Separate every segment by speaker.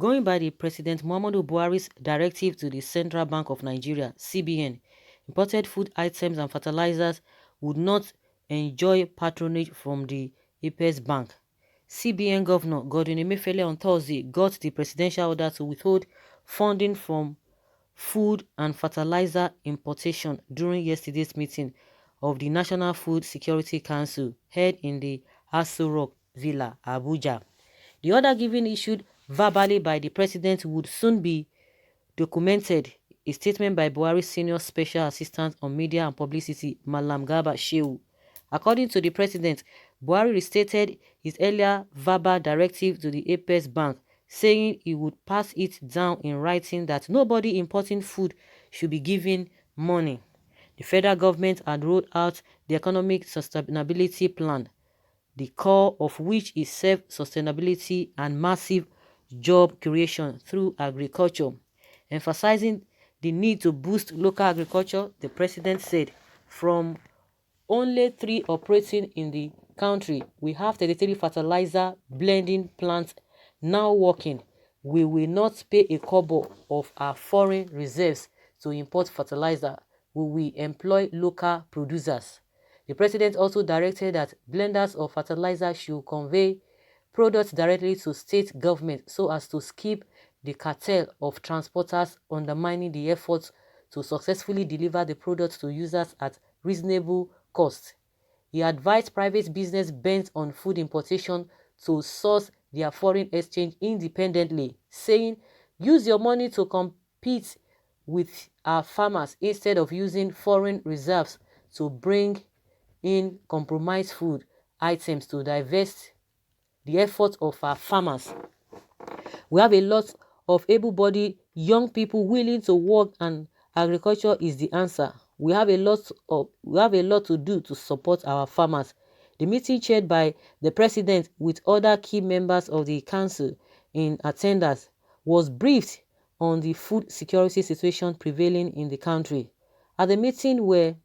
Speaker 1: Going by the President Muhammadu Buhari's directive to the Central Bank of Nigeria, CBN, imported food items and fertilizers would not enjoy patronage from the Apex Bank. CBN Governor Godwin Emefiele on Thursday got the presidential order to withhold funding from food and fertilizer importation during yesterday's meeting of the National Food Security Council held in the Aso Rock Villa, Abuja. The order given issued verbally by the president would soon be documented. A statement by Buhari's senior special assistant on media and publicity, Malam Garba Shehu. According to the president, Buhari restated his earlier verbal directive to the Apex Bank, saying he would pass it down in writing that nobody importing food should be given money. The federal government had rolled out the Economic Sustainability Plan, the core of which is self-sustainability and massive job creation through agriculture. Emphasizing the need to boost local agriculture, the president said, from only 3 operating in the country, we have 33 fertilizer blending plants now working. We will not pay a kobo of our foreign reserves to import fertilizer. We will employ local producers. The president also directed that blenders of fertilizer should convey products directly to state government so as to skip the cartel of transporters undermining the efforts to successfully deliver the products to users at reasonable cost. He advised private business bent on food importation to source their foreign exchange independently, saying, use your money to compete with our farmers instead of using foreign reserves to bring in compromised food items to divest the efforts of our farmers. We have a lot of able-bodied young people willing to work, and agriculture is the answer. We have a lot to do to support our farmers. The meeting, chaired by the president with other key members of the council in attendance, was briefed on the food security situation prevailing in the country. At the meeting were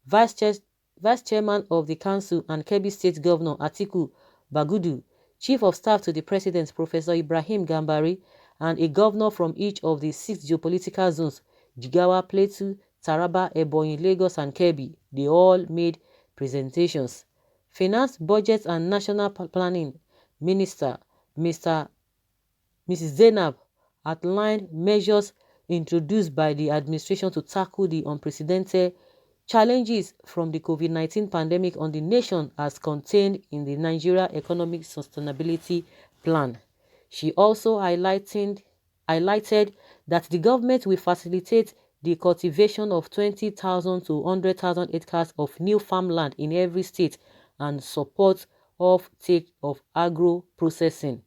Speaker 1: Vice Chairman of the Council and Kebbi State Governor Atiku Bagudu, Chief of Staff to the President Professor Ibrahim Gambari, and a governor from each of the 6 geopolitical zones, Jigawa, Plateau, Taraba, Ebonyi, Lagos, and Kebbi. They all made presentations. Finance, Budget and National Planning Minister Mrs. Zainab outlined measures introduced by the administration to tackle the unprecedented challenges from the COVID-19 pandemic on the nation as contained in the Nigeria Economic Sustainability Plan. She also highlighted that the government will facilitate the cultivation of 20,000 to 100,000 acres of new farmland in every state and support off-take of agro-processing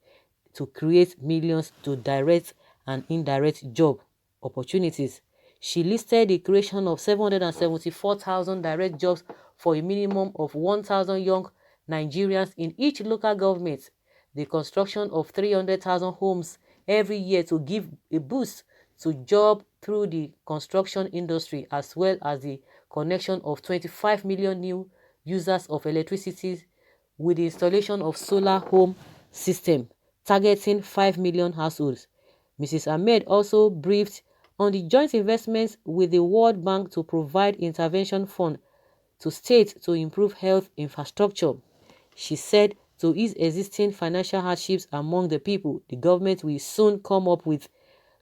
Speaker 1: to create millions to direct and indirect job opportunities. She listed the creation of 774,000 direct jobs for a minimum of 1,000 young Nigerians in each local government, the construction of 300,000 homes every year to give a boost to job through the construction industry, as well as the connection of 25 million new users of electricity with the installation of solar home system targeting 5 million households. Mrs. Ahmed also briefed on the joint investments with the World Bank to provide intervention fund to states to improve health infrastructure. She said to ease existing financial hardships among the people, the government will soon come up with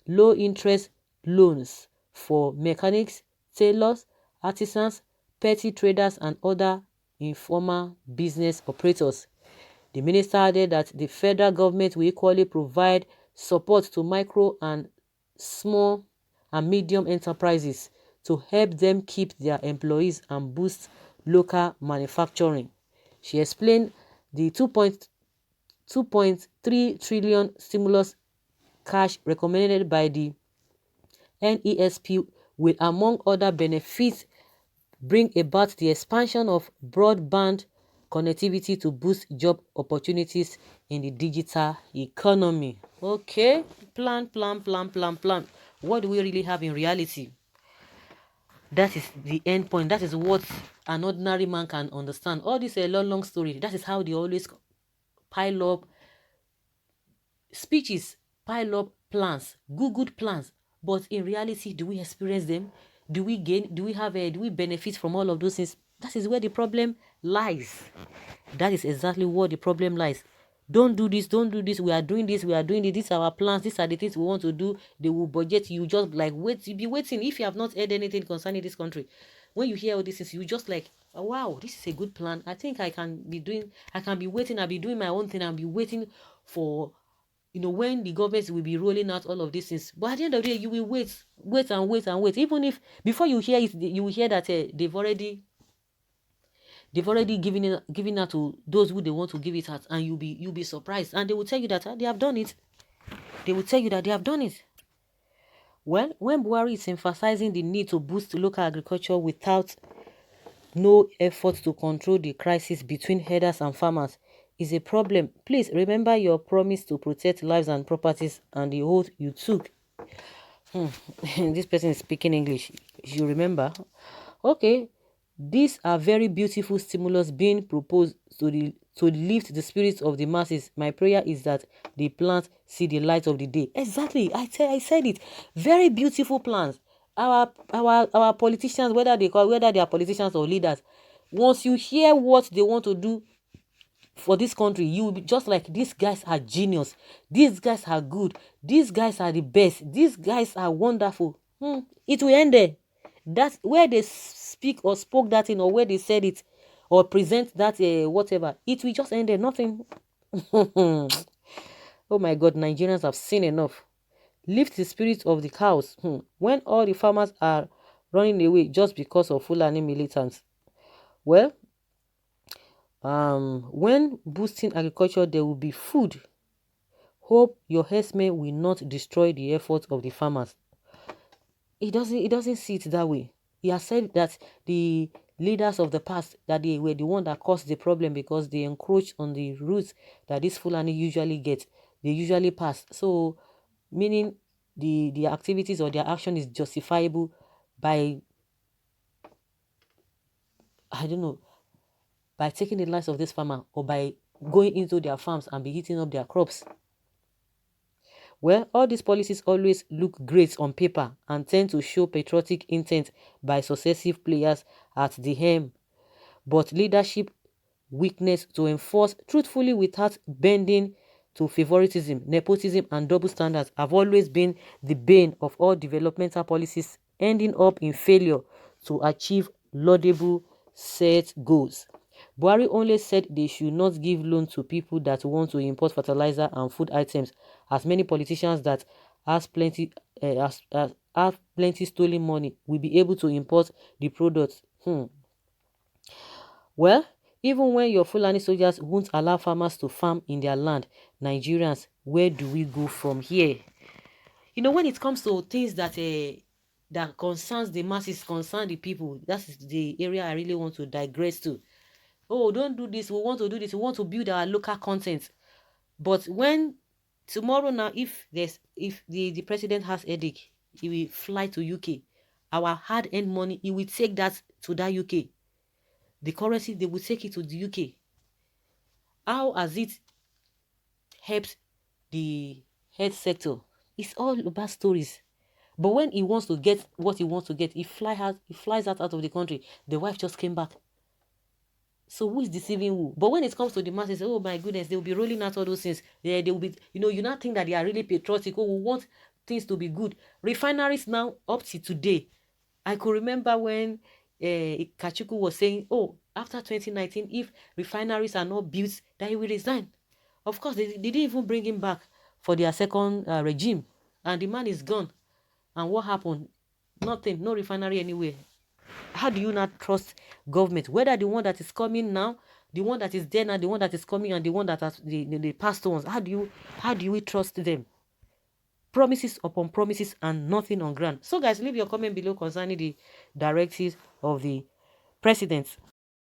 Speaker 1: low-interest loans for mechanics, tailors, artisans, petty traders, and other informal business operators. The minister added that the federal government will equally provide support to micro and small and medium enterprises to help them keep their employees and boost local manufacturing. She explained the 2.3 trillion stimulus cash recommended by the NESP will, among other benefits, bring about the expansion of broadband connectivity to boost job opportunities in the digital economy. Okay, plan. What do we really have in reality? That is the end point. That is what an ordinary man can understand. All this is a long story. That is how they always pile up speeches, pile up plans, good plans. But in reality, do we experience them? Do we gain? Do we benefit from all of those things? That is where the problem lies. That is exactly what the problem lies. Don't do this, don't do this. We are doing this, we are doing it. These are our plans. These are the things we want to do. They will budget. You just like wait. You be waiting. If you have not heard anything concerning this country, when you hear all these things, you just like, oh, wow, this is a good plan. I think I can be waiting. I'll be doing my own thing. I'll be waiting for, when the government will be rolling out all of these things. But at the end of the day, you will wait and wait and wait. Even if before you hear it, you will hear that they've already given out to those who they want to give it at, and you'll be surprised, and they will tell you that they have done it. They will tell you that they have done it. Well, when Buhari is emphasizing the need to boost local agriculture without no effort to control the crisis between herders and farmers is a problem. Please remember your promise to protect lives and properties and the oath you took. This person is speaking English. You remember? Okay. These are very beautiful stimulus being proposed to lift the spirits of the masses. My prayer is that the plans see the light of the day. Exactly. I said it. Very beautiful plans. Our politicians, whether they are politicians or leaders, once you hear what they want to do for this country, you will be just like, these guys are genius. These guys are good. These guys are the best. These guys are wonderful. It will end there. That's where they speak or spoke that in, or where they said it or present that whatever. It will just end there. Nothing. Oh my God, Nigerians have seen enough. Lift the spirit of the cows. When all the farmers are running away just because of Fulani militants. Well, when boosting agriculture, there will be food. Hope your herdsmen will not destroy the efforts of the farmers. He doesn't see it that way. He has said that the leaders of the past, that they were the one that caused the problem because they encroached on the routes that this Fulani usually get. They usually pass. So, meaning the activities or their action is justifiable by, I don't know, by taking the lives of this farmer, or by going into their farms and be eating up their crops. Well, all these policies always look great on paper and tend to show patriotic intent by successive players at the helm, but leadership weakness to enforce truthfully without bending to favoritism, nepotism, and double standards have always been the bane of all developmental policies, ending up in failure to achieve laudable set goals. Buhari only said they should not give loan to people that want to import fertilizer and food items, as many politicians that have plenty stolen money will be able to import the products. Well, even when your Fulani soldiers won't allow farmers to farm in their land, Nigerians, where do we go from here? When it comes to things that that concerns the masses, concern the people, that's the area I really want to digress to. Oh, don't do this. We want to do this. We want to build our local content. But when tomorrow now, if the president has headache, he will fly to UK. Our hard-earned money, he will take that to that UK. The currency, they will take it to the UK. How has it helped the health sector? It's all about stories. But when he wants to get what he wants to get, he flies out of the country. The wife just came back. So who is deceiving who? But when it comes to the masses, oh my goodness, they will be rolling out all those things. They will be, you not think that they are really patriotic. Oh, we want things to be good. Refineries now, up to today. I could remember when Kachuku was saying, oh, after 2019, if refineries are not built, then he will resign. Of course, they didn't even bring him back for their second regime. And the man is gone. And what happened? Nothing, no refinery anywhere. How do you not trust government? Whether the one that is coming now, the one that is there now, the one that is coming, and the one that has the past ones. How do we trust them? Promises upon promises and nothing on ground. So guys, leave your comment below concerning the directives of the president.